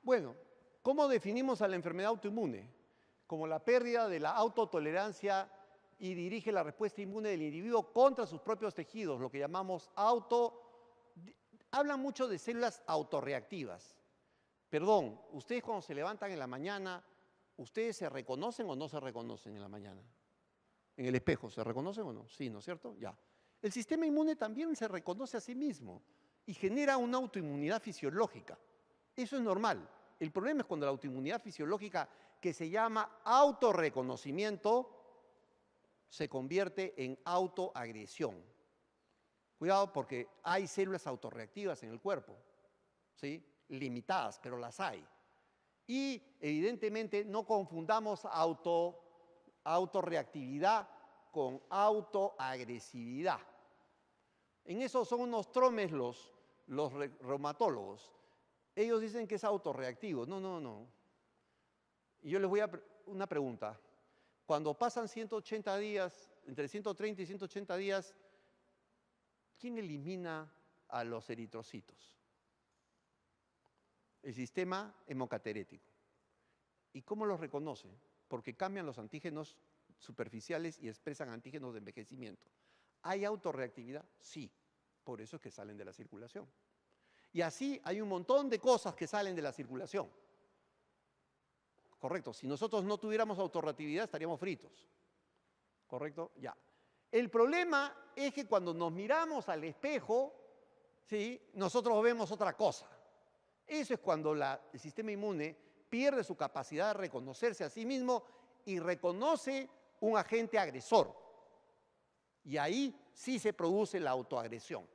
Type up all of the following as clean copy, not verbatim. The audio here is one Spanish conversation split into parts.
Bueno, ¿cómo definimos a la enfermedad autoinmune? Como la pérdida de la autotolerancia y dirige la respuesta inmune del individuo contra sus propios tejidos, lo que llamamos Hablan mucho de células autorreactivas. Perdón, ustedes cuando se levantan en la mañana, ¿ustedes se reconocen o no se reconocen en la mañana? En el espejo, ¿se reconocen o no? Sí, ¿no es cierto? Ya. El sistema inmune también se reconoce a sí mismo y genera una autoinmunidad fisiológica. Eso es normal. El problema es cuando la autoinmunidad fisiológica, que se llama autorreconocimiento, se convierte en autoagresión. Cuidado porque hay células autorreactivas en el cuerpo, ¿sí? Limitadas, pero las hay. Y evidentemente no confundamos autorreactividad con autoagresividad. En eso son unos tromes los reumatólogos. Ellos dicen que es autorreactivo. No. Y yo les voy a una pregunta. Cuando pasan 180 días, entre 130 y 180 días, ¿quién elimina a los eritrocitos? El sistema hemocaterético. ¿Y cómo los reconoce? Porque cambian los antígenos superficiales y expresan antígenos de envejecimiento. ¿Hay autorreactividad? Sí. Por eso es que salen de la circulación. Y así hay un montón de cosas que salen de la circulación. Correcto. Si nosotros no tuviéramos autorreactividad, estaríamos fritos. ¿Correcto? Ya. El problema es que cuando nos miramos al espejo, ¿sí?, nosotros vemos otra cosa. Eso es cuando el sistema inmune pierde su capacidad de reconocerse a sí mismo y reconoce un agente agresor. Y ahí sí se produce la autoagresión.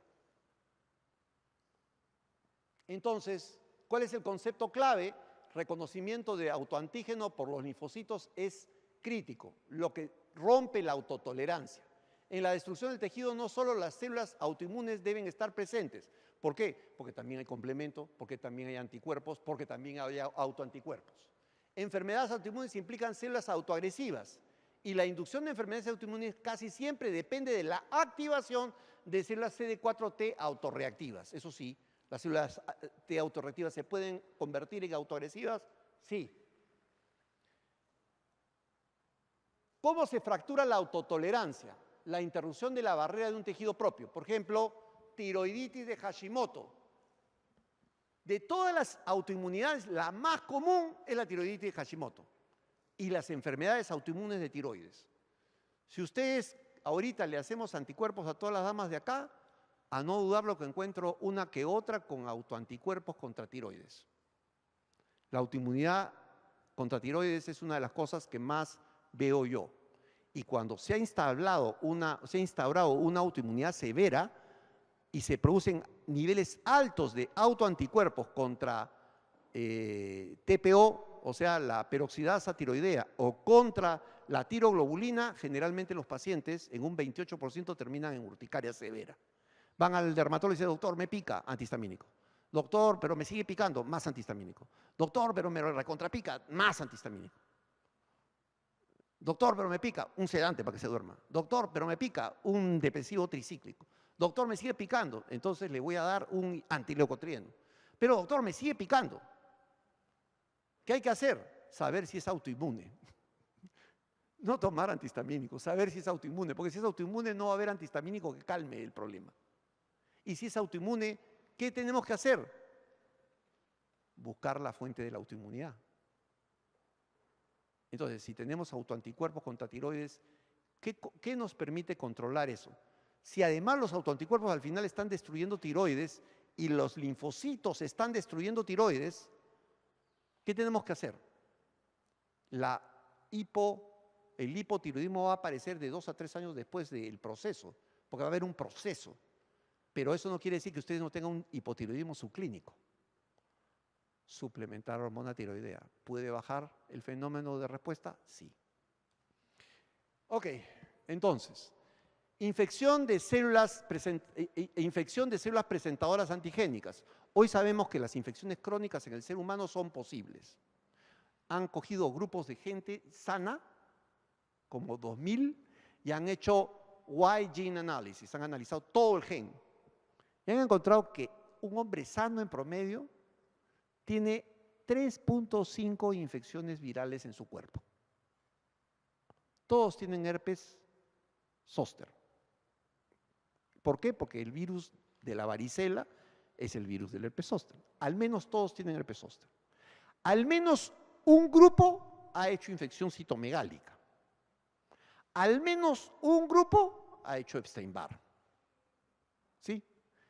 Entonces, ¿cuál es el concepto clave? Reconocimiento de autoantígeno por los linfocitos es crítico, lo que rompe la autotolerancia. En la destrucción del tejido no solo las células autoinmunes deben estar presentes. ¿Por qué? Porque también hay complemento, porque también hay anticuerpos, porque también hay autoanticuerpos. Enfermedades autoinmunes implican células autoagresivas y la inducción de enfermedades autoinmunes casi siempre depende de la activación de células CD4T autorreactivas. Eso sí, las células T autorreactivas se pueden convertir en autoagresivas, sí. ¿Cómo se fractura la autotolerancia? La interrupción de la barrera de un tejido propio. Por ejemplo, tiroiditis de Hashimoto. De todas las autoinmunidades, la más común es la tiroiditis de Hashimoto y las enfermedades autoinmunes de tiroides. Si ustedes ahorita le hacemos anticuerpos a todas las damas de acá, a no dudarlo que encuentro una que otra con autoanticuerpos contra tiroides. La autoinmunidad contra tiroides es una de las cosas que más veo yo. Y cuando se ha instaurado una autoinmunidad severa y se producen niveles altos de autoanticuerpos contra TPO, o sea, la peroxidasa tiroidea, o contra la tiroglobulina, generalmente los pacientes en un 28% terminan en urticaria severa. Van al dermatólogo y dicen, doctor, me pica, antihistamínico. Doctor, pero me sigue picando, más antihistamínico. Doctor, pero me recontrapica, más antihistamínico. Doctor, pero me pica, un sedante para que se duerma. Doctor, pero me pica, un depresivo tricíclico. Doctor, me sigue picando, entonces le voy a dar un antileucotrieno. Pero doctor, me sigue picando. ¿Qué hay que hacer? Saber si es autoinmune. No tomar antihistamínicos, saber si es autoinmune, porque si es autoinmune no va a haber antihistamínico que calme el problema. Y si es autoinmune, ¿qué tenemos que hacer? Buscar la fuente de la autoinmunidad. Entonces, si tenemos autoanticuerpos contra tiroides, ¿qué nos permite controlar eso? Si además los autoanticuerpos al final están destruyendo tiroides y los linfocitos están destruyendo tiroides, ¿qué tenemos que hacer? El hipotiroidismo va a aparecer de 2 a 3 años después del proceso, porque va a haber un proceso. Pero eso no quiere decir que ustedes no tengan un hipotiroidismo subclínico. Suplementar hormona tiroidea. ¿Puede bajar el fenómeno de respuesta? Sí. Ok, entonces, infección de células presentadoras antigénicas. Hoy sabemos que las infecciones crónicas en el ser humano son posibles. Han cogido grupos de gente sana, como 2000, y han hecho Y-gene analysis, han analizado todo el gen. Y han encontrado que un hombre sano en promedio tiene 3.5 infecciones virales en su cuerpo. Todos tienen herpes zóster. ¿Por qué? Porque el virus de la varicela es el virus del herpes zóster. Al menos todos tienen herpes zóster. Al menos un grupo ha hecho infección citomegálica. Al menos un grupo ha hecho Epstein-Barr. ¿Sí?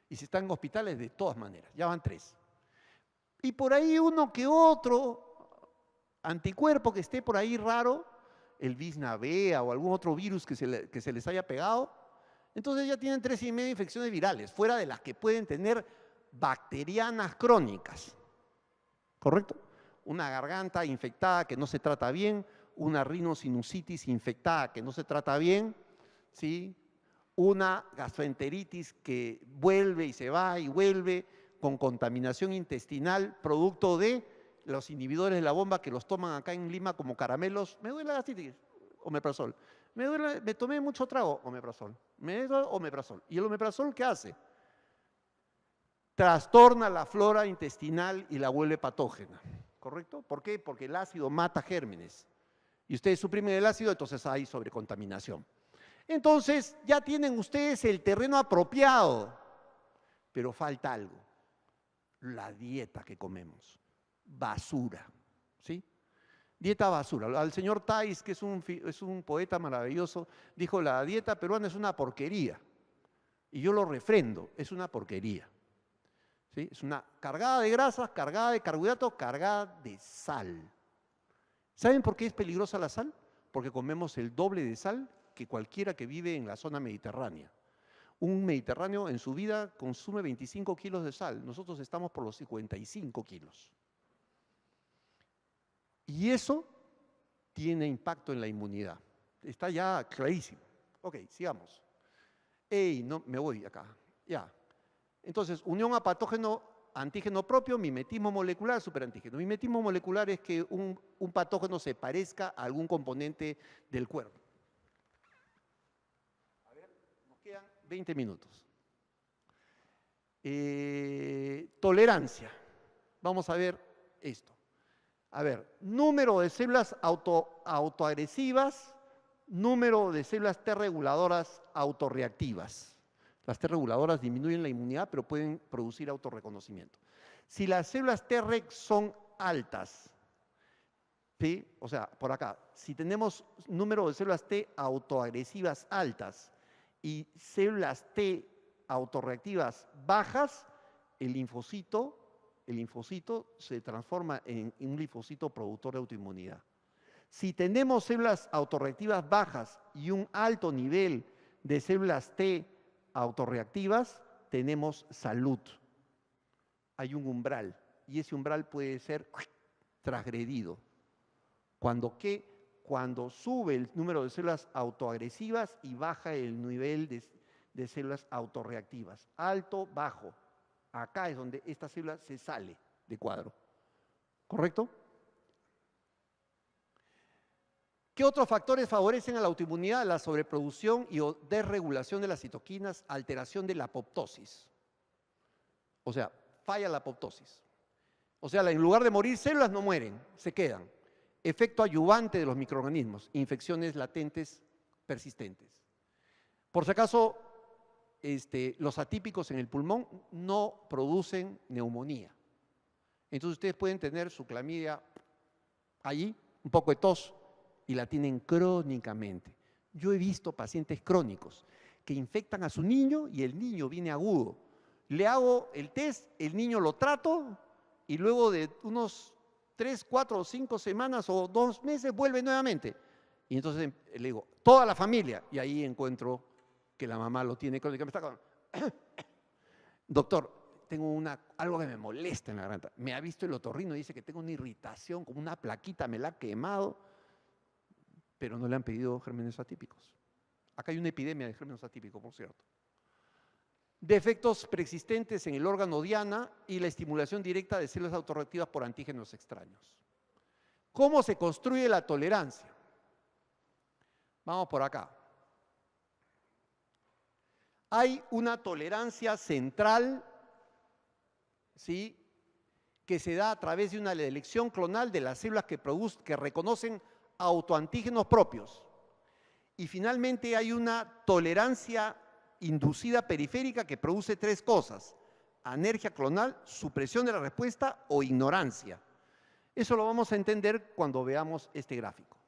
Y si están en hospitales, de todas maneras, ya van 3. Y por ahí uno que otro anticuerpo que esté por ahí raro, el Bisnavea o algún otro virus que se les haya pegado, entonces ya tienen 3,5 infecciones virales, fuera de las que pueden tener bacterianas crónicas. ¿Correcto? Una garganta infectada que no se trata bien, una rinosinusitis infectada que no se trata bien, ¿sí? Una gastroenteritis que vuelve y se va y vuelve con contaminación intestinal, producto de los inhibidores de la bomba que los toman acá en Lima como caramelos. Me duele la gastritis, omeprazol. Me tomé mucho trago, omeprazol. Me duele, omeprazol. ¿Y el omeprazol qué hace? Trastorna la flora intestinal y la vuelve patógena. ¿Correcto? ¿Por qué? Porque el ácido mata gérmenes. Y ustedes suprimen el ácido, entonces hay sobrecontaminación. Entonces, ya tienen ustedes el terreno apropiado, pero falta algo, la dieta que comemos, basura, ¿sí? Dieta basura. Al señor Tais, que es un poeta maravilloso, dijo, la dieta peruana es una porquería, y yo lo refrendo, es una porquería, ¿sí? Es una cargada de grasas, cargada de carbohidratos, cargada de sal. ¿Saben por qué es peligrosa la sal? Porque comemos el doble de sal que cualquiera que vive en la zona mediterránea. Un mediterráneo en su vida consume 25 kilos de sal. Nosotros estamos por los 55 kilos. Y eso tiene impacto en la inmunidad. Está ya clarísimo. Ok, sigamos. No, me voy acá. Ya. Entonces, unión a patógeno, antígeno propio, mimetismo molecular, superantígeno. Mimetismo molecular es que un patógeno se parezca a algún componente del cuerpo. A ver, nos quedan 20 minutos. Tolerancia. Vamos a ver esto. A ver, número de células autoagresivas, número de células T reguladoras autorreactivas. Las T reguladoras disminuyen la inmunidad, pero pueden producir autorreconocimiento. Si las células Treg son altas, ¿sí? O sea, por acá, si tenemos número de células T autoagresivas altas y células T autorreactivas bajas, el linfocito se transforma en un linfocito productor de autoinmunidad. Si tenemos células autorreactivas bajas y un alto nivel de células T autorreactivas, tenemos salud. Hay un umbral y ese umbral puede ser transgredido. Cuando sube el número de células autoagresivas y baja el nivel de células autorreactivas. Alto, bajo. Acá es donde esta célula se sale de cuadro. ¿Correcto? ¿Qué otros factores favorecen a la autoinmunidad? La sobreproducción y o desregulación de las citoquinas, alteración de la apoptosis. O sea, falla la apoptosis. O sea, en lugar de morir células no mueren, se quedan. Efecto adyuvante de los microorganismos, infecciones latentes persistentes. Por si acaso, los atípicos en el pulmón no producen neumonía. Entonces ustedes pueden tener su clamidia allí, un poco de tos, y la tienen crónicamente. Yo he visto pacientes crónicos que infectan a su niño y el niño viene agudo. Le hago el test, el niño lo trato y luego de unos 3, 4 o 5 semanas o 2 meses vuelve nuevamente. Y entonces le digo, toda la familia, y ahí encuentro que la mamá lo tiene crónicamente. Doctor, tengo algo que me molesta en la garganta. Me ha visto el otorrino y dice que tengo una irritación, como una plaquita, me la ha quemado, pero no le han pedido gérmenes atípicos. Acá hay una epidemia de gérmenes atípicos, por cierto. Defectos preexistentes en el órgano diana y la estimulación directa de células autorreactivas por antígenos extraños. ¿Cómo se construye la tolerancia? Vamos por acá. Hay una tolerancia central, ¿sí?, que se da a través de una elección clonal de las células que reconocen autoantígenos propios. Y finalmente hay una tolerancia inducida periférica que produce tres cosas: anergia clonal, supresión de la respuesta o ignorancia. Eso lo vamos a entender cuando veamos este gráfico.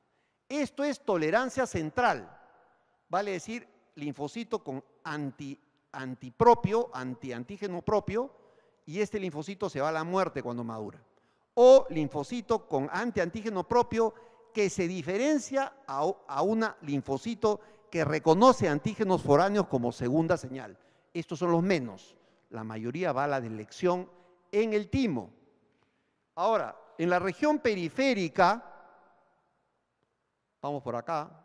Esto es tolerancia central, vale decir linfocito con antiantígeno propio, y este linfocito se va a la muerte cuando madura. O linfocito con antiantígeno propio que se diferencia a un linfocito que reconoce antígenos foráneos como segunda señal. Estos son los menos. La mayoría va a la elección en el timo. Ahora, en la región periférica, vamos por acá,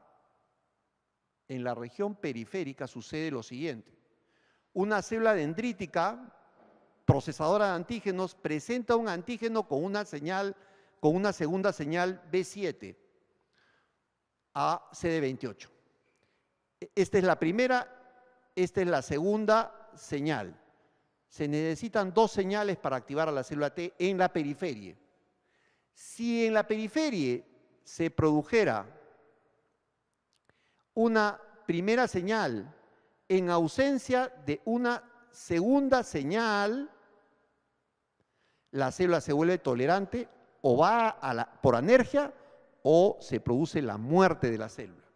en la región periférica sucede lo siguiente. Una célula dendrítica procesadora de antígenos presenta un antígeno con una segunda señal B7 a CD28. Esta es la primera, esta es la segunda señal. Se necesitan dos señales para activar a la célula T en la periferia. Si en la periferia se produjera una primera señal en ausencia de una segunda señal, la célula se vuelve tolerante o va por anergia o se produce la muerte de la célula.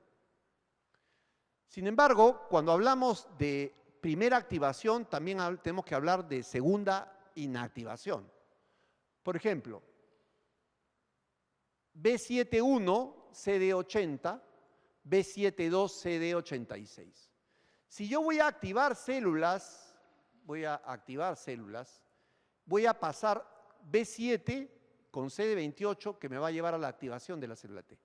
Sin embargo, cuando hablamos de primera activación, también tenemos que hablar de segunda inactivación. Por ejemplo, B7.1 CD80, B7.2 CD86. Si yo voy a activar células, voy a pasar B7 con CD28 que me va a llevar a la activación de la célula T.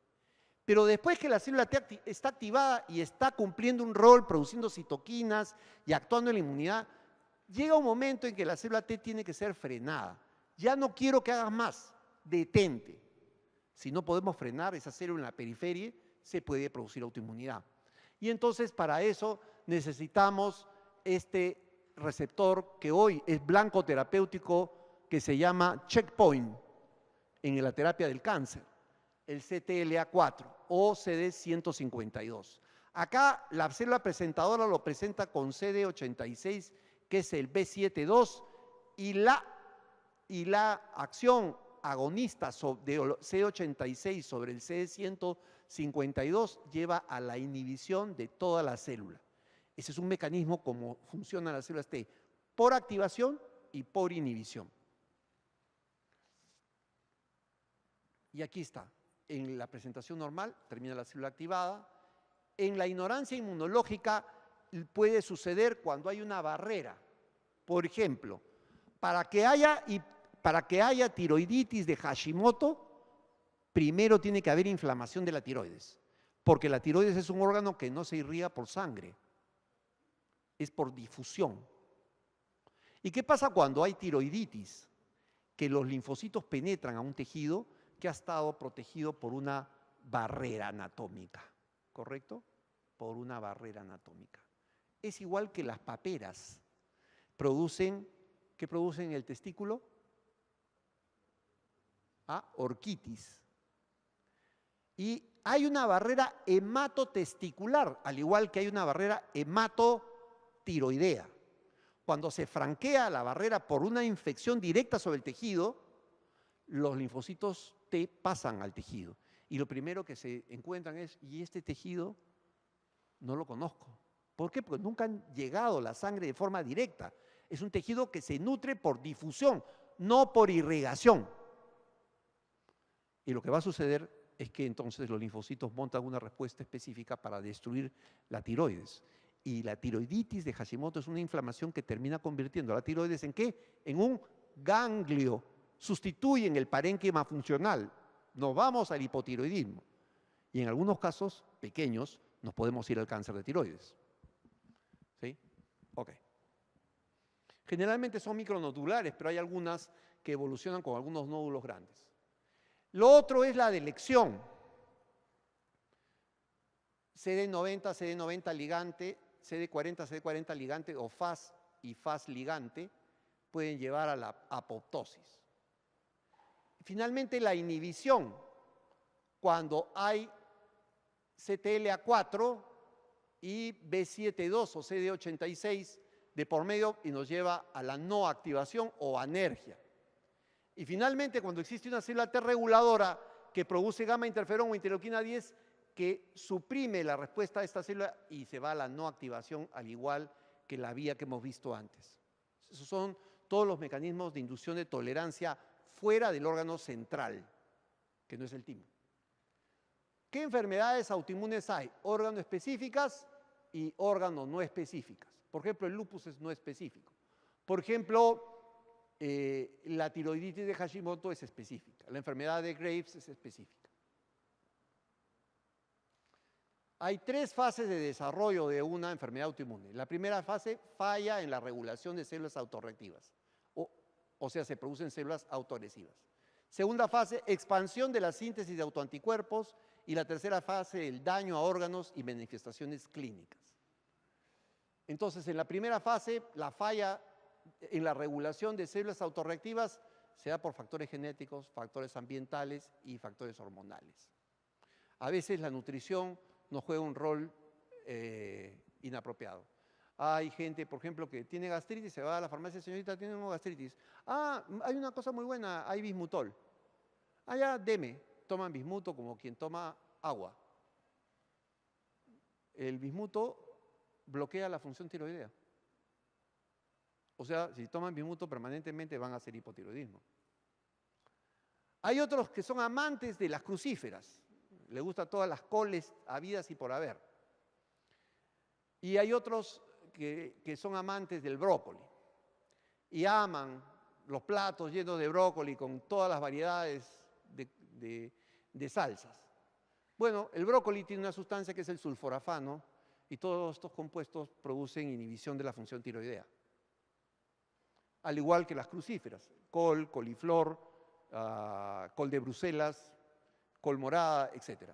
Pero después que la célula T está activada y está cumpliendo un rol, produciendo citoquinas y actuando en la inmunidad, llega un momento en que la célula T tiene que ser frenada. Ya no quiero que hagas más, detente. Si no podemos frenar esa célula en la periferia, se puede producir autoinmunidad. Y entonces para eso necesitamos este receptor que hoy es blanco terapéutico que se llama checkpoint en la terapia del cáncer, el CTLA4 o CD152. Acá la célula presentadora lo presenta con CD86, que es el B7.2, y la acción agonista de CD86 sobre el CD152 lleva a la inhibición de toda la célula. Ese es un mecanismo como funcionan las células T, por activación y por inhibición. Y aquí está, en la presentación normal termina la célula activada. En la ignorancia inmunológica puede suceder cuando hay una barrera. Por ejemplo, para que haya tiroiditis de Hashimoto, primero tiene que haber inflamación de la tiroides, porque la tiroides es un órgano que no se irriga por sangre, es por difusión. ¿Y qué pasa cuando hay tiroiditis? Que los linfocitos penetran a un tejido que ha estado protegido por una barrera anatómica, ¿correcto? Por una barrera anatómica. Es igual que las paperas. ¿Qué producen en el testículo? Orquitis. Y hay una barrera hematotesticular, al igual que hay una barrera hematotiroidea. Cuando se franquea la barrera por una infección directa sobre el tejido, los linfocitos T pasan al tejido. Y lo primero que se encuentran es, ¿y este tejido? No lo conozco. ¿Por qué? Porque nunca han llegado la sangre de forma directa. Es un tejido que se nutre por difusión, no por irrigación. Y lo que va a suceder es que entonces los linfocitos montan una respuesta específica para destruir la tiroides. Y la tiroiditis de Hashimoto es una inflamación que termina convirtiendo a la tiroides ¿en qué? En un ganglio. Sustituyen el parénquima funcional. Nos vamos al hipotiroidismo. Y en algunos casos pequeños nos podemos ir al cáncer de tiroides. ¿Sí? Ok. Generalmente son micronodulares, pero hay algunas que evolucionan con algunos nódulos grandes. Lo otro es la delección. CD90, CD90 ligante, CD40, CD40 ligante o FAS y FAS ligante pueden llevar a la apoptosis. finalmente la inhibición, cuando hay CTLA4 y B72 o CD86 de por medio y nos lleva a la no activación o anergia. Y finalmente, cuando existe una célula T reguladora que produce gamma interferón o interleuquina 10 que suprime la respuesta de esta célula y se va a la no activación, al igual que la vía que hemos visto antes. Esos son todos los mecanismos de inducción de tolerancia fuera del órgano central, que no es el timo. ¿Qué enfermedades autoinmunes hay? Órgano específicas y órganos no específicas. Por ejemplo, el lupus es no específico. Por ejemplo, la tiroiditis de Hashimoto es específica. La enfermedad de Graves es específica. Hay 3 fases de desarrollo de una enfermedad autoinmune. La primera fase, falla en la regulación de células autorreactivas. O sea, se producen células autoagresivas. Segunda fase, expansión de la síntesis de autoanticuerpos. Y la tercera fase, el daño a órganos y manifestaciones clínicas. Entonces, en la primera fase, la falla en la regulación de células autorreactivas se da por factores genéticos, factores ambientales y factores hormonales. A veces la nutrición nos juega un rol inapropiado. Hay gente, por ejemplo, que tiene gastritis, se va a la farmacia, señorita, tiene gastritis. Ah, hay una cosa muy buena, hay bismutol. Ah, ya, deme. Toman bismuto como quien toma agua. El bismuto bloquea la función tiroidea. O sea, si toman bismuto permanentemente van a hacer hipotiroidismo. Hay otros que son amantes de las crucíferas. Les gustan todas las coles habidas y por haber. Y hay otros que son amantes del brócoli. Y aman los platos llenos de brócoli con todas las variedades de salsas. Bueno, el brócoli tiene una sustancia que es el sulforafano y todos estos compuestos producen inhibición de la función tiroidea. Al igual que las crucíferas, col, coliflor, col de Bruselas, col morada, etc.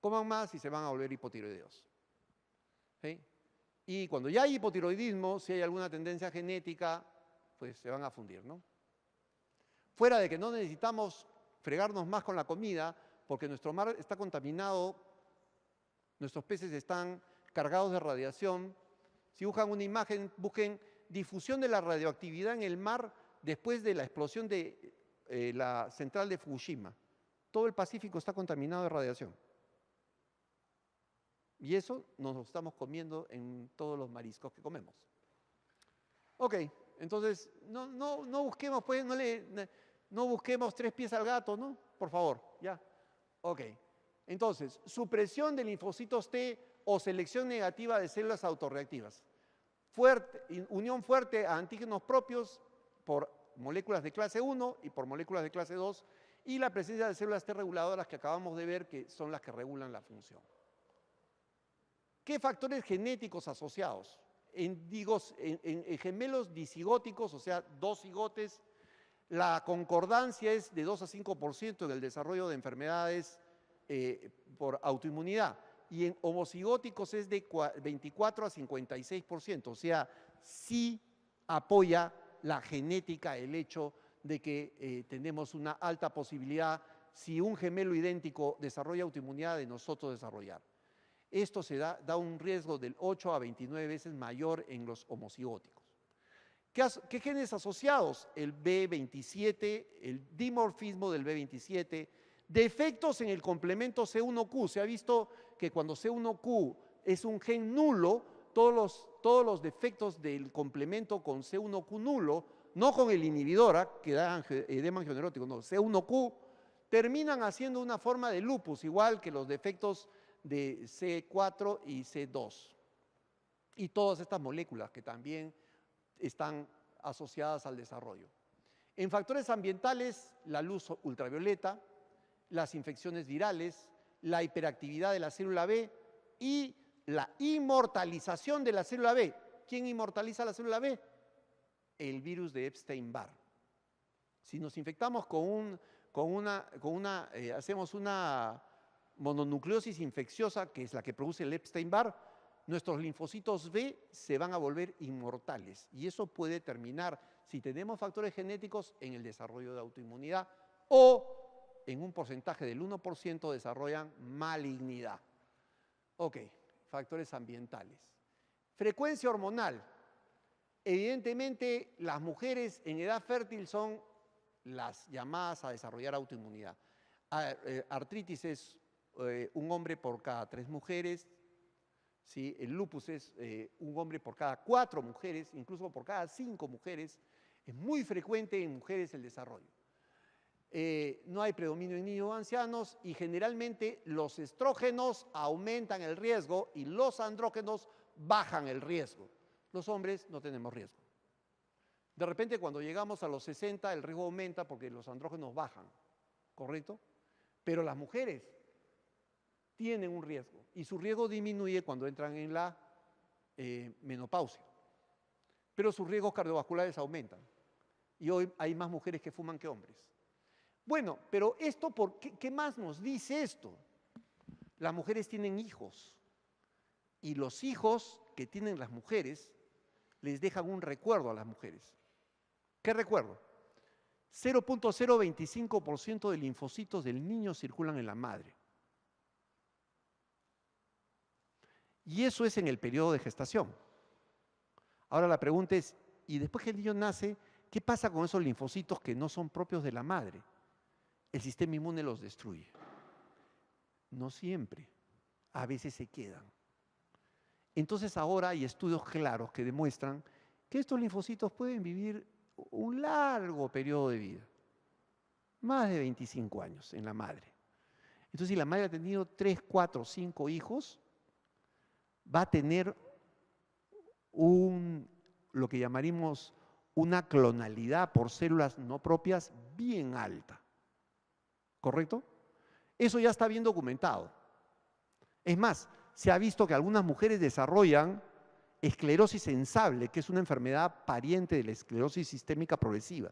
Coman más y se van a volver hipotiroideos. ¿Sí? Y cuando ya hay hipotiroidismo, si hay alguna tendencia genética, pues se van a fundir, ¿no? Fuera de que no necesitamos fregarnos más con la comida, porque nuestro mar está contaminado, nuestros peces están cargados de radiación. Si buscan una imagen, busquen difusión de la radioactividad en el mar después de la explosión de la central de Fukushima. Todo el Pacífico está contaminado de radiación. Y eso nos lo estamos comiendo en todos los mariscos que comemos. Ok, entonces no busquemos, pues, no busquemos 3 pies al gato, ¿no? Por favor, ya. Ok. Entonces, supresión de linfocitos T o selección negativa de células autorreactivas. Unión fuerte a antígenos propios por moléculas de clase 1 y por moléculas de clase 2 y la presencia de células T reguladoras que acabamos de ver que son las que regulan la función. ¿Qué factores genéticos asociados? En gemelos disigóticos, o sea, 2 cigotes, la concordancia es de 2 a 5% en el desarrollo de enfermedades por autoinmunidad. Y en homocigóticos es de 24 a 56%. O sea, sí apoya la genética el hecho de que tenemos una alta posibilidad, si un gemelo idéntico desarrolla autoinmunidad, de nosotros desarrollar. Esto da un riesgo del 8 a 29 veces mayor en los homocigóticos. ¿Qué genes asociados? El B27, el dimorfismo del B27, defectos en el complemento C1q. Se ha visto que cuando C1q es un gen nulo, todos los defectos del complemento con C1q nulo, no con el inhibidor que da edema angionerótico, no, C1q, terminan haciendo una forma de lupus, igual que los defectos de C4 y C2. Y todas estas moléculas que también están asociadas al desarrollo. En factores ambientales, la luz ultravioleta, las infecciones virales, la hiperactividad de la célula B y la inmortalización de la célula B. ¿Quién inmortaliza la célula B? El virus de Epstein-Barr. Si nos infectamos hacemos una mononucleosis infecciosa, que es la que produce el Epstein-Barr, nuestros linfocitos B se van a volver inmortales y eso puede terminar, si tenemos factores genéticos, en el desarrollo de autoinmunidad o en un porcentaje del 1% desarrollan malignidad. Ok, factores ambientales. Frecuencia hormonal. Evidentemente, las mujeres en edad fértil son las llamadas a desarrollar autoinmunidad. Artritis es un hombre por cada 3 mujeres, ¿sí? El lupus es un hombre por cada 4 mujeres, incluso por cada 5 mujeres. Es muy frecuente en mujeres el desarrollo. No hay predominio en niños ancianos y generalmente los estrógenos aumentan el riesgo y los andrógenos bajan el riesgo. Los hombres no tenemos riesgo. De repente, cuando llegamos a los 60, el riesgo aumenta porque los andrógenos bajan, ¿correcto? Pero las mujeres tienen un riesgo y su riesgo disminuye cuando entran en la menopausia. Pero sus riesgos cardiovasculares aumentan. Y hoy hay más mujeres que fuman que hombres. Bueno, pero esto, ¿qué más nos dice esto? Las mujeres tienen hijos y los hijos que tienen las mujeres les dejan un recuerdo a las mujeres. ¿Qué recuerdo? 0.025% de linfocitos del niño circulan en la madre. Y eso es en el periodo de gestación. Ahora la pregunta es, ¿y después que el niño nace, qué pasa con esos linfocitos que no son propios de la madre? El sistema inmune los destruye. No siempre, a veces se quedan. Entonces ahora hay estudios claros que demuestran que estos linfocitos pueden vivir un largo periodo de vida, más de 25 años en la madre. Entonces si la madre ha tenido 3, 4, 5 hijos, va a tener lo que llamaríamos una clonalidad por células no propias bien alta. ¿Correcto? Eso ya está bien documentado. Es más, se ha visto que algunas mujeres desarrollan esclerosis sensable, que es una enfermedad pariente de la esclerosis sistémica progresiva.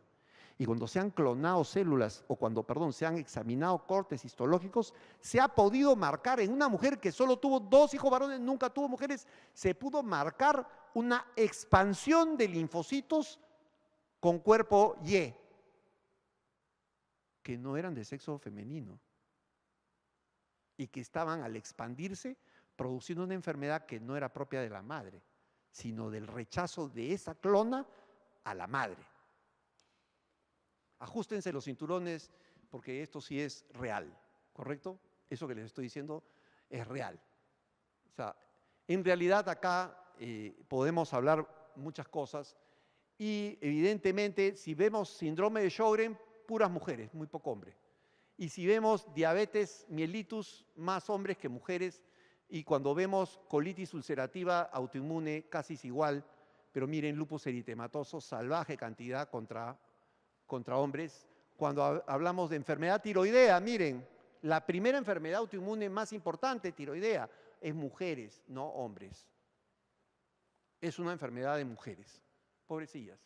Y cuando se han clonado células, o cuando, perdón, se han examinado cortes histológicos, se ha podido marcar en una mujer que solo tuvo 2 hijos varones, nunca tuvo mujeres, se pudo marcar una expansión de linfocitos con cuerpo Y, que no eran de sexo femenino y que estaban al expandirse produciendo una enfermedad que no era propia de la madre, sino del rechazo de esa clona a la madre. Ajustense los cinturones porque esto sí es real, ¿correcto? Eso que les estoy diciendo es real. O sea, en realidad acá podemos hablar muchas cosas y evidentemente si vemos síndrome de Sjögren, puras mujeres, muy poco hombre. Y si vemos diabetes mellitus, más hombres que mujeres. Y cuando vemos colitis ulcerativa autoinmune, casi es igual. Pero miren, lupus eritematoso, salvaje cantidad contra hombres. Cuando hablamos de enfermedad tiroidea, miren, la primera enfermedad autoinmune más importante, tiroidea, es mujeres, no hombres. Es una enfermedad de mujeres, pobrecillas.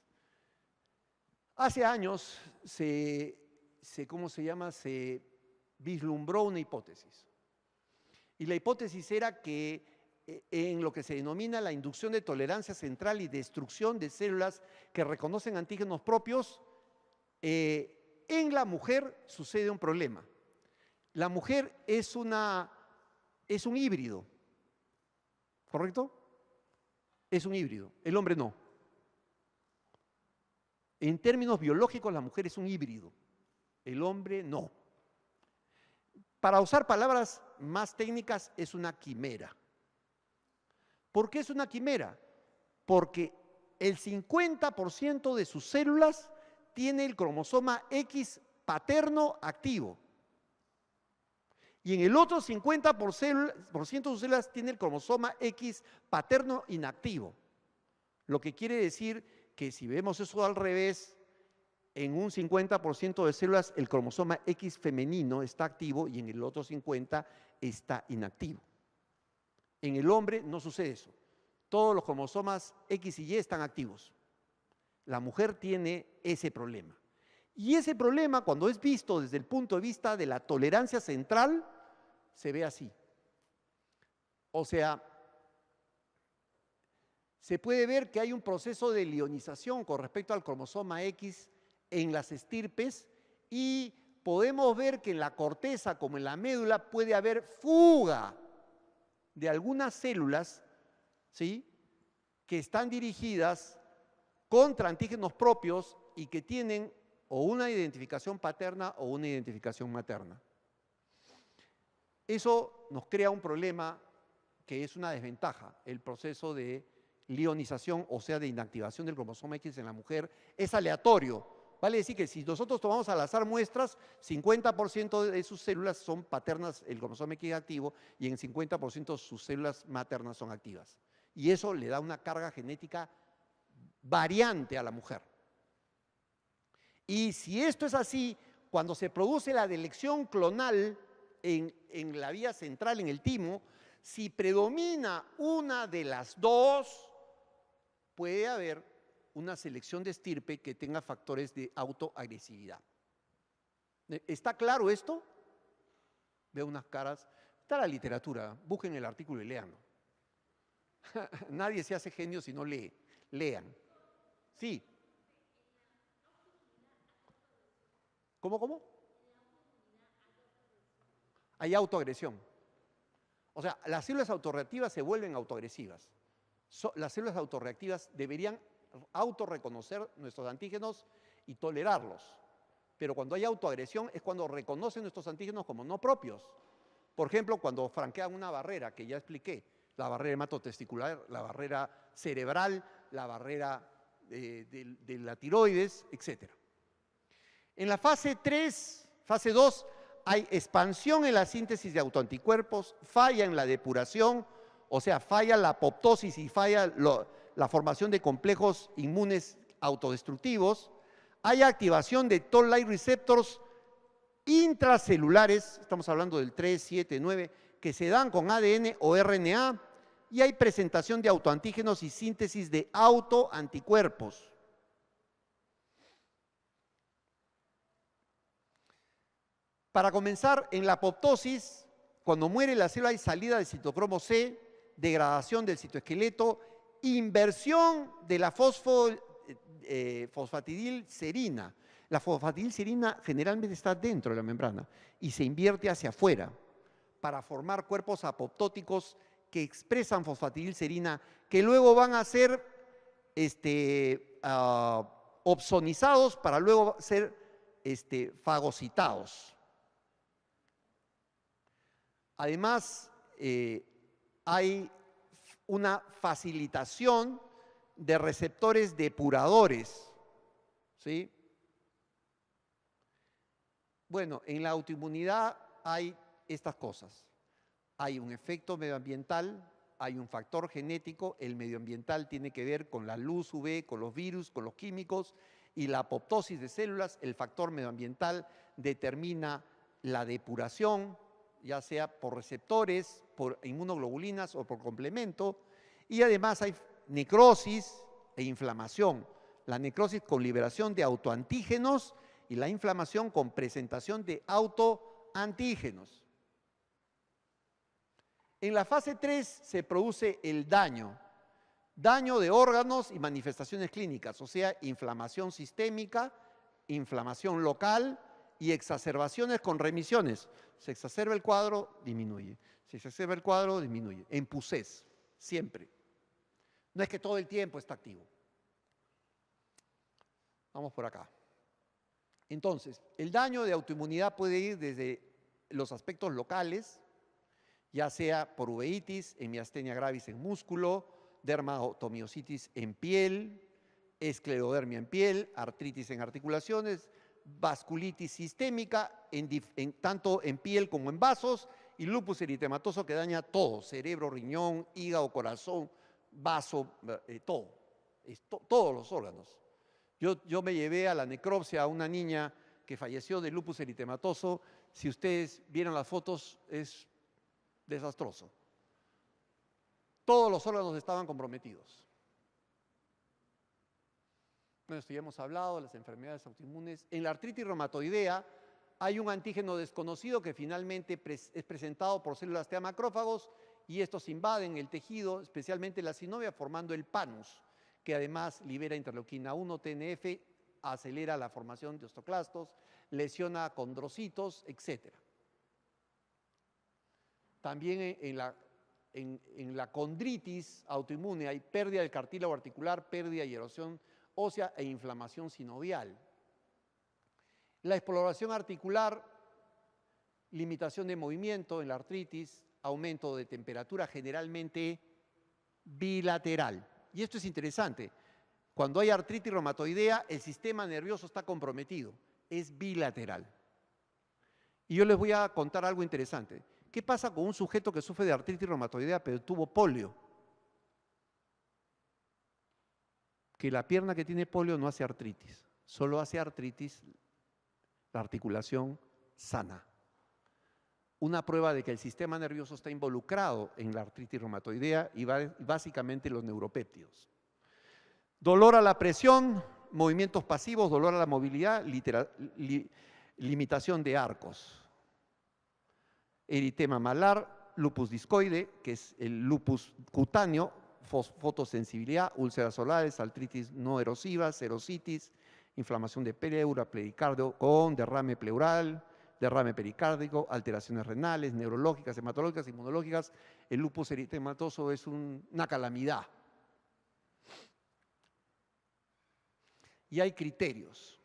Hace años se vislumbró una hipótesis. Y la hipótesis era que en lo que se denomina la inducción de tolerancia central y destrucción de células que reconocen antígenos propios, en la mujer sucede un problema. La mujer es un híbrido, ¿correcto? Es un híbrido, el hombre no. En términos biológicos, la mujer es un híbrido, el hombre no. Para usar palabras más técnicas, es una quimera. ¿Por qué es una quimera? Porque el 50% de sus células tiene el cromosoma X paterno activo. Y en el otro 50% de sus células tiene el cromosoma X paterno inactivo. Lo que quiere decir que si vemos eso al revés, en un 50% de células el cromosoma X femenino está activo y en el otro 50% está inactivo. En el hombre no sucede eso. Todos los cromosomas X y Y están activos. La mujer tiene ese problema. Y ese problema, cuando es visto desde el punto de vista de la tolerancia central, se ve así. O sea, se puede ver que hay un proceso de lionización con respecto al cromosoma X en las estirpes y podemos ver que en la corteza como en la médula puede haber fuga de algunas células, ¿sí?, que están dirigidas contra antígenos propios y que tienen o una identificación paterna o una identificación materna. Eso nos crea un problema que es una desventaja. El proceso de lionización, o sea, de inactivación del cromosoma X en la mujer, es aleatorio. Vale decir que si nosotros tomamos al azar muestras, 50% de sus células son paternas, el cromosoma X activo, y en 50% sus células maternas son activas. Y eso le da una carga genética variante a la mujer. Y si esto es así, cuando se produce la delección clonal en la vía central, en el timo, si predomina una de las dos, puede haber una selección de estirpe que tenga factores de autoagresividad. ¿Está claro esto? Veo unas caras. Está la literatura, busquen el artículo y léanlo. Nadie se hace genio si no lee. Lean. Sí. ¿Cómo? Hay autoagresión. O sea, las células autorreactivas se vuelven autoagresivas. Las células autorreactivas deberían autorreconocer nuestros antígenos y tolerarlos. Pero cuando hay autoagresión es cuando reconocen nuestros antígenos como no propios. Por ejemplo, cuando franquean una barrera, que ya expliqué, la barrera hematotesticular, la barrera cerebral, la barrera de la tiroides, etc. En la fase 3, fase 2, hay expansión en la síntesis de autoanticuerpos, falla en la depuración, o sea, falla la apoptosis y falla la formación de complejos inmunes autodestructivos. Hay activación de toll-like receptors intracelulares, estamos hablando del 3, 7, 9, que se dan con ADN o RNA, y hay presentación de autoantígenos y síntesis de autoanticuerpos. Para comenzar, en la apoptosis, cuando muere la célula hay salida del citocromo C, degradación del citoesqueleto, inversión de la fosfatidilcerina. La fosfatidilcerina generalmente está dentro de la membrana y se invierte hacia afuera para formar cuerpos apoptóticos que expresan fosfatidilcerina, que luego van a ser opsonizados para luego ser fagocitados. Además, hay una facilitación de receptores depuradores, ¿sí? Bueno, en la autoinmunidad hay estas cosas. Hay un efecto medioambiental, hay un factor genético, el medioambiental tiene que ver con la luz UV, con los virus, con los químicos, y la apoptosis de células, el factor medioambiental determina la depuración, ya sea por receptores, por inmunoglobulinas o por complemento, y además hay necrosis e inflamación. La necrosis con liberación de autoantígenos y la inflamación con presentación de autoantígenos. En la fase 3 se produce el daño de órganos y manifestaciones clínicas, o sea, inflamación sistémica, inflamación local y exacerbaciones con remisiones. Se exacerba el cuadro, disminuye. Se exacerba el cuadro, disminuye. En PUSES, siempre. No es que todo el tiempo está activo. Vamos por acá. Entonces, el daño de autoinmunidad puede ir desde los aspectos locales, ya sea por uveitis, hemiastenia gravis en músculo, dermatomiositis en piel, esclerodermia en piel, artritis en articulaciones, vasculitis sistémica, tanto en piel como en vasos, y lupus eritematoso que daña todo, cerebro, riñón, hígado, corazón, vaso, todos los órganos. Yo me llevé a la necropsia a una niña que falleció de lupus eritematoso. Si ustedes vieron las fotos, es desastroso. Todos los órganos estaban comprometidos. Bueno, esto ya hemos hablado de las enfermedades autoinmunes. En la artritis reumatoidea hay un antígeno desconocido que finalmente es presentado por células T macrófagos, y estos invaden el tejido, especialmente la sinovia, formando el panus, que además libera interleuquina 1, TNF, acelera la formación de osteoclastos, lesiona condrocitos, etc. También en la condritis autoinmune hay pérdida del cartílago articular, pérdida y erosión ósea e inflamación sinovial. La exploración articular, limitación de movimiento en la artritis, aumento de temperatura generalmente bilateral. Y esto es interesante. Cuando hay artritis reumatoidea, el sistema nervioso está comprometido, es bilateral. Y yo les voy a contar algo interesante. ¿Qué pasa con un sujeto que sufre de artritis reumatoidea pero tuvo polio? Que la pierna que tiene polio no hace artritis, solo hace artritis la articulación sana. Una prueba de que el sistema nervioso está involucrado en la artritis reumatoidea y básicamente los neuropéptidos. Dolor a la presión, movimientos pasivos, dolor a la movilidad, limitación de arcos. Eritema malar, lupus discoide, que es el lupus cutáneo, fotosensibilidad, úlceras solares, artritis no erosiva, serositis, inflamación de pleura, pericardio con derrame pleural, derrame pericárdico, alteraciones renales, neurológicas, hematológicas, inmunológicas. El lupus eritematoso es una calamidad. Y hay criterios.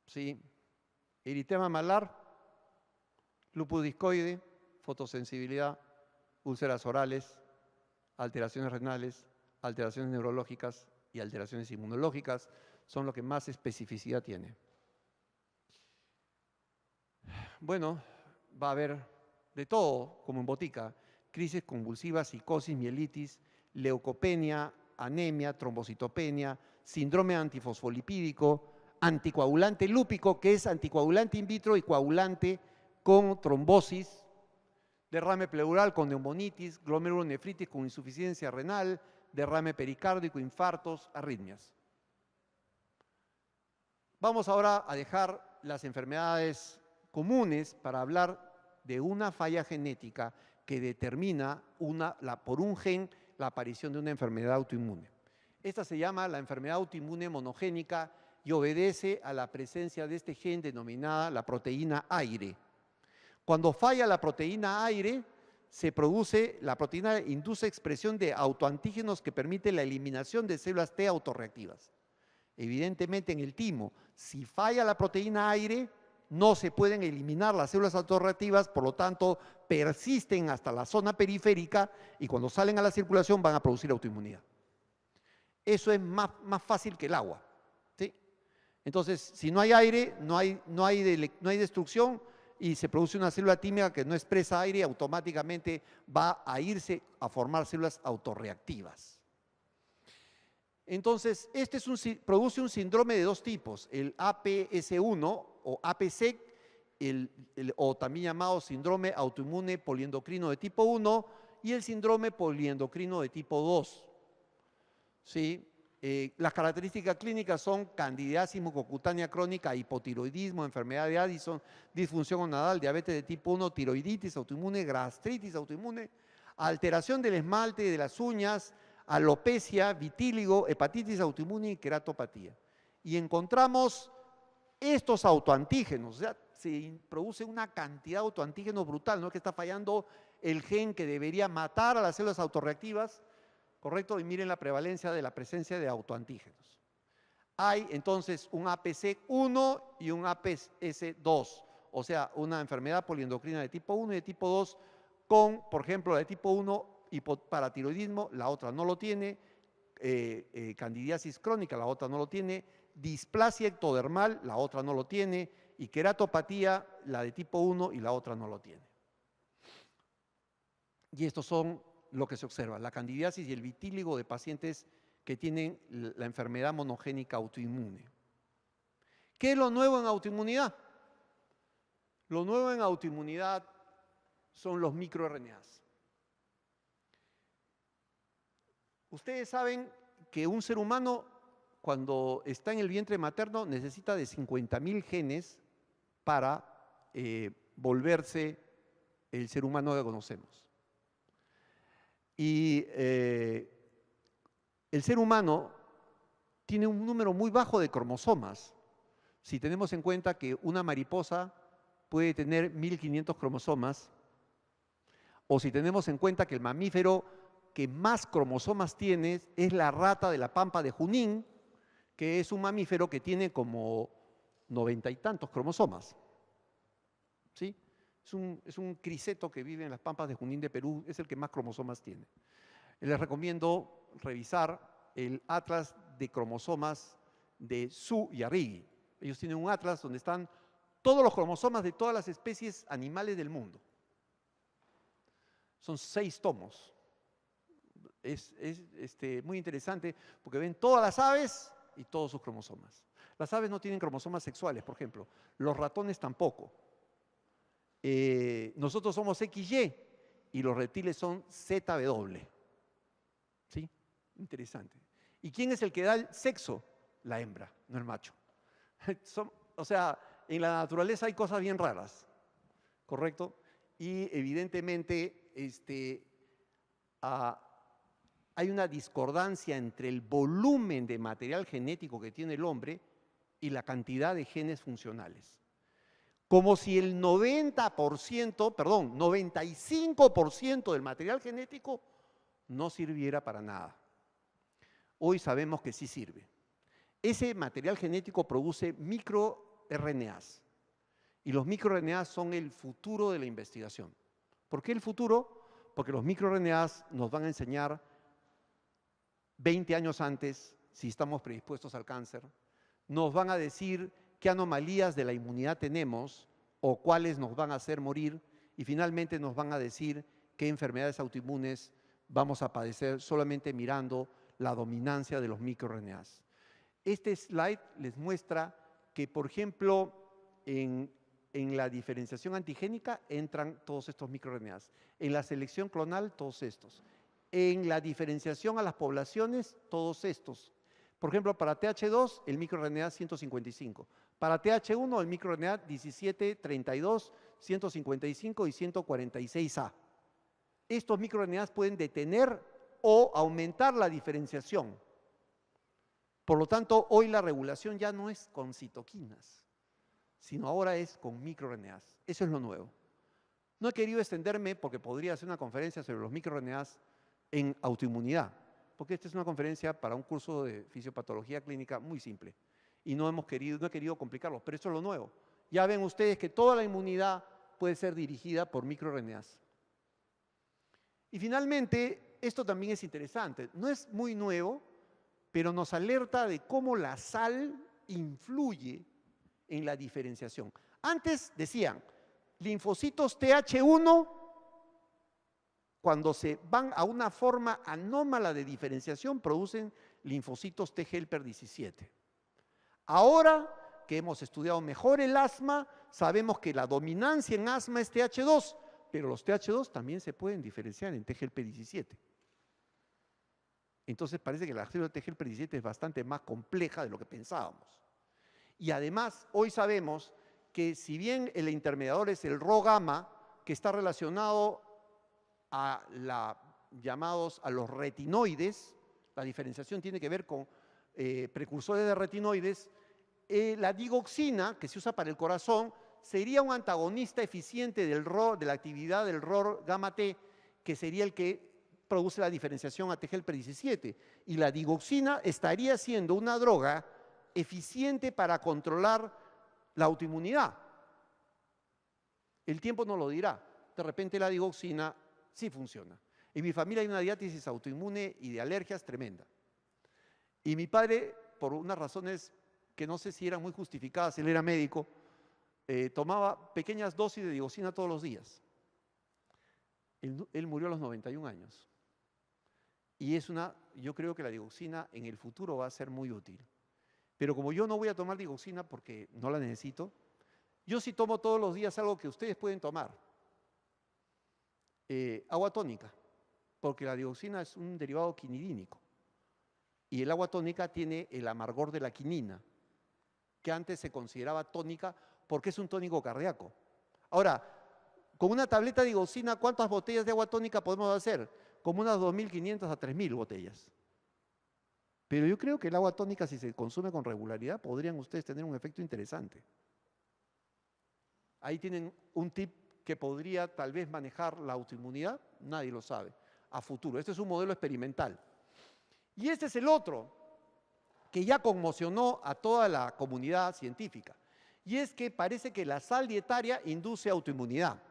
¿Sí? Eritema malar, lupus discoide, fotosensibilidad, úlceras orales, alteraciones renales, alteraciones neurológicas y alteraciones inmunológicas son lo que más especificidad tiene. Bueno, va a haber de todo, como en botica: crisis convulsiva, psicosis, mielitis, leucopenia, anemia, trombocitopenia, síndrome antifosfolipídico, anticoagulante lúpico, que es anticoagulante in vitro y coagulante con trombosis, derrame pleural con neumonitis, glomerulonefritis con insuficiencia renal, derrame pericárdico, infartos, arritmias. Vamos ahora a dejar las enfermedades comunes para hablar de una falla genética que determina por un gen la aparición de una enfermedad autoinmune. Esta se llama la enfermedad autoinmune monogénica y obedece a la presencia de este gen denominada la proteína aire. Cuando falla la proteína aire, la proteína induce expresión de autoantígenos que permite la eliminación de células T autorreactivas. Evidentemente en el timo, si falla la proteína aire, no se pueden eliminar las células autorreactivas, por lo tanto persisten hasta la zona periférica y cuando salen a la circulación van a producir autoinmunidad. Eso es más fácil que el agua, ¿sí? Entonces, si no hay aire, no hay destrucción y se produce una célula tímica que no expresa aire, automáticamente va a irse a formar células autorreactivas. Entonces, produce un síndrome de dos tipos: el APS1 o APSEC, o también llamado síndrome autoinmune poliendocrino de tipo 1, y el síndrome poliendocrino de tipo 2. ¿Sí? Las características clínicas son candidiasis mucocutánea crónica, hipotiroidismo, enfermedad de Addison, disfunción gonadal, diabetes de tipo 1, tiroiditis autoinmune, gastritis autoinmune, alteración del esmalte de las uñas, alopecia, vitíligo, hepatitis autoinmune y queratopatía. Y encontramos estos autoantígenos, o sea, se produce una cantidad de autoantígenos brutal, no es que está fallando el gen que debería matar a las células autorreactivas, ¿correcto? Y miren la prevalencia de la presencia de autoantígenos. Hay entonces un APC1 y un APS2, o sea, una enfermedad poliendocrina de tipo 1 y de tipo 2 con, por ejemplo, la de tipo 1, hipoparatiroidismo, la otra no lo tiene, candidiasis crónica, la otra no lo tiene, displasia ectodermal, la otra no lo tiene, y queratopatía, la de tipo 1 y la otra no lo tiene. Y estos son lo que se observa: la candidiasis y el vitíligo de pacientes que tienen la enfermedad monogénica autoinmune. ¿Qué es lo nuevo en autoinmunidad? Lo nuevo en autoinmunidad son los microRNAs. Ustedes saben que un ser humano, cuando está en el vientre materno, necesita de 50.000 genes para volverse el ser humano que conocemos. Y el ser humano tiene un número muy bajo de cromosomas. Si tenemos en cuenta que una mariposa puede tener 1500 cromosomas, o si tenemos en cuenta que el mamífero que más cromosomas tiene es la rata de la pampa de Junín, que es un mamífero que tiene como 90 y tantos cromosomas. ¿Sí? Es un criceto que vive en las pampas de Junín de Perú, es el que más cromosomas tiene. Les recomiendo revisar el atlas de cromosomas de Su y Arrighi. Ellos tienen un atlas donde están todos los cromosomas de todas las especies animales del mundo. Son 6 tomos. Es muy interesante porque ven todas las aves y todos sus cromosomas. Las aves no tienen cromosomas sexuales, por ejemplo. Los ratones tampoco. Nosotros somos XY y los reptiles son ZW. ¿Sí? Interesante. ¿Y quién es el que da el sexo? La hembra, no el macho. O sea, en la naturaleza hay cosas bien raras, ¿correcto? Y evidentemente hay una discordancia entre el volumen de material genético que tiene el hombre y la cantidad de genes funcionales. Como si el 95% del material genético no sirviera para nada. Hoy sabemos que sí sirve. Ese material genético produce microRNAs. Y los microRNAs son el futuro de la investigación. ¿Por qué el futuro? Porque los microRNAs nos van a enseñar 20 años antes si estamos predispuestos al cáncer. Nos van a decir qué anomalías de la inmunidad tenemos o cuáles nos van a hacer morir. Y finalmente nos van a decir qué enfermedades autoinmunes vamos a padecer solamente mirando la dominancia de los microRNAs. Este slide les muestra que, por ejemplo, en la diferenciación antigénica entran todos estos microRNAs. En la selección clonal, todos estos. En la diferenciación a las poblaciones, todos estos. Por ejemplo, para TH2, el microRNA 155. Para TH1, el microRNA 17, 32, 155 y 146A. Estos microRNAs pueden detener o aumentar la diferenciación. Por lo tanto, hoy la regulación ya no es con citoquinas, sino ahora es con microRNAs. Eso es lo nuevo. No he querido extenderme porque podría hacer una conferencia sobre los microRNAs en autoinmunidad, porque esta es una conferencia para un curso de fisiopatología clínica muy simple. Y no he querido complicarlo, pero esto es lo nuevo. Ya ven ustedes que toda la inmunidad puede ser dirigida por microRNAs. Y finalmente, esto también es interesante. No es muy nuevo, pero nos alerta de cómo la sal influye en la diferenciación. Antes decían, linfocitos TH1, cuando se van a una forma anómala de diferenciación, producen linfocitos T helper 17. Ahora que hemos estudiado mejor el asma, sabemos que la dominancia en asma es TH2, pero los TH2 también se pueden diferenciar en T helper 17. Entonces parece que la célula T helper 17 es bastante más compleja de lo que pensábamos. Y además, hoy sabemos que si bien el intermediador es el Rho gamma, que está relacionado a los retinoides, la diferenciación tiene que ver con precursores de retinoides, la digoxina, que se usa para el corazón, sería un antagonista eficiente de la actividad del Rho gamma T, que sería el que produce la diferenciación a T helper 17. Y la digoxina estaría siendo una droga eficiente para controlar la autoinmunidad. El tiempo nos lo dirá. De repente la digoxina sí funciona. En mi familia hay una diátesis autoinmune y de alergias tremenda. Y mi padre, por unas razones que no sé si eran muy justificadas, él era médico, tomaba pequeñas dosis de digoxina todos los días. Él murió a los 91 años. Y yo creo que la digoxina en el futuro va a ser muy útil. Pero como yo no voy a tomar digoxina porque no la necesito, yo sí tomo todos los días algo que ustedes pueden tomar. Agua tónica, porque la digoxina es un derivado quinidínico. Y el agua tónica tiene el amargor de la quinina, que antes se consideraba tónica porque es un tónico cardíaco. Ahora, con una tableta de digoxina, ¿cuántas botellas de agua tónica podemos hacer? Como unas 2.500 a 3.000 botellas. Pero yo creo que el agua tónica, si se consume con regularidad, podrían ustedes tener un efecto interesante. Ahí tienen un tip que podría tal vez manejar la autoinmunidad, nadie lo sabe, a futuro. Este es un modelo experimental. Y este es el otro, que ya conmocionó a toda la comunidad científica. Y es que parece que la sal dietaria induce autoinmunidad,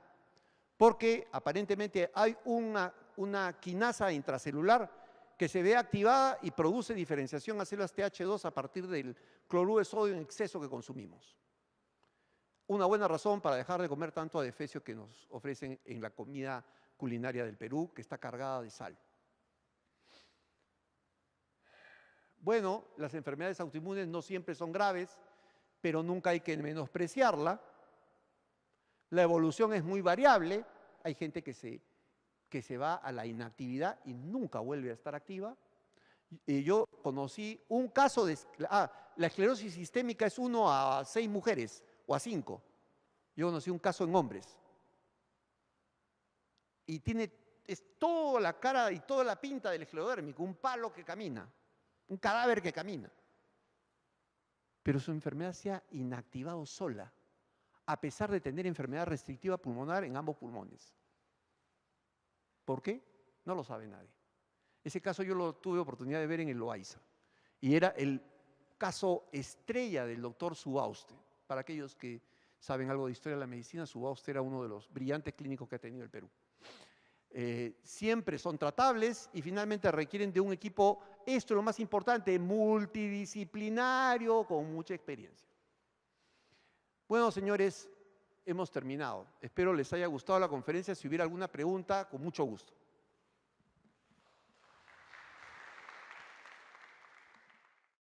porque aparentemente hay una quinasa intracelular que se ve activada y produce diferenciación a células TH2 a partir del cloruro de sodio en exceso que consumimos. Una buena razón para dejar de comer tanto adefesio que nos ofrecen en la comida culinaria del Perú, que está cargada de sal. Bueno, las enfermedades autoinmunes no siempre son graves, pero nunca hay que menospreciarla. La evolución es muy variable. Hay gente que se va a la inactividad y nunca vuelve a estar activa. Y yo conocí un caso de... la esclerosis sistémica es 1 a 6 mujeres o a 5. Yo conocí un caso en hombres. Y es toda la cara y toda la pinta del esclerodérmico, un palo que camina, un cadáver que camina. Pero su enfermedad se ha inactivado sola, a pesar de tener enfermedad restrictiva pulmonar en ambos pulmones. ¿Por qué? No lo sabe nadie. Ese caso yo lo tuve oportunidad de ver en el Loaiza. Y era el caso estrella del doctor Subauste. Para aquellos que saben algo de historia de la medicina, Subauste era uno de los brillantes clínicos que ha tenido el Perú. Siempre son tratables y finalmente requieren de un equipo, esto es lo más importante, multidisciplinario, con mucha experiencia. Bueno, señores, hemos terminado. Espero les haya gustado la conferencia. Si hubiera alguna pregunta, con mucho gusto.